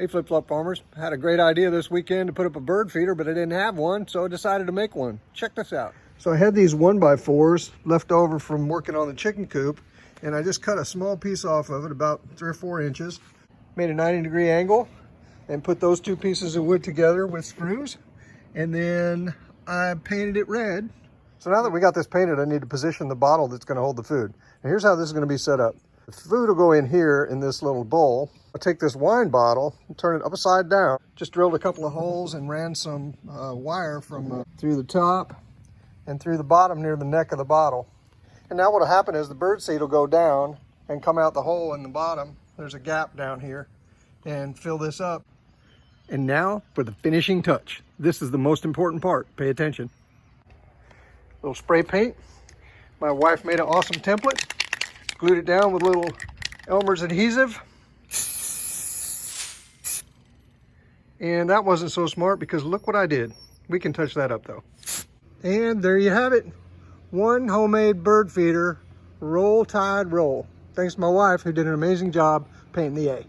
Hey Flip Flop Farmers, had a great idea this weekend to put up a bird feeder, but I didn't have one, so I decided to make one. Check this out. So I had these 1x4s left over from working on the chicken coop, and I just cut a small piece off of it, about 3 or 4 inches, made a 90-degree angle, and put those 2 pieces of wood together with screws, and then I painted it red. So now that we got this painted, I need to position the bottle that's going to hold the food. And here's how this is going to be set up. The food will go in here in this little bowl. I'll take this wine bottle and turn it upside down. Just drilled a couple of holes and ran some wire from through the top and through the bottom near the neck of the bottle. And now what'll happen is the bird seed will go down and come out the hole in the bottom. There's a gap down here, and fill this up. And now for the finishing touch. This is the most important part. Pay attention. Little spray paint. My wife made an awesome template. Glued it down with little Elmer's adhesive. And that wasn't so smart because look what I did. We can touch that up though. And there you have it. One homemade bird feeder, Roll Tide Roll. Thanks to my wife who did an amazing job painting the A.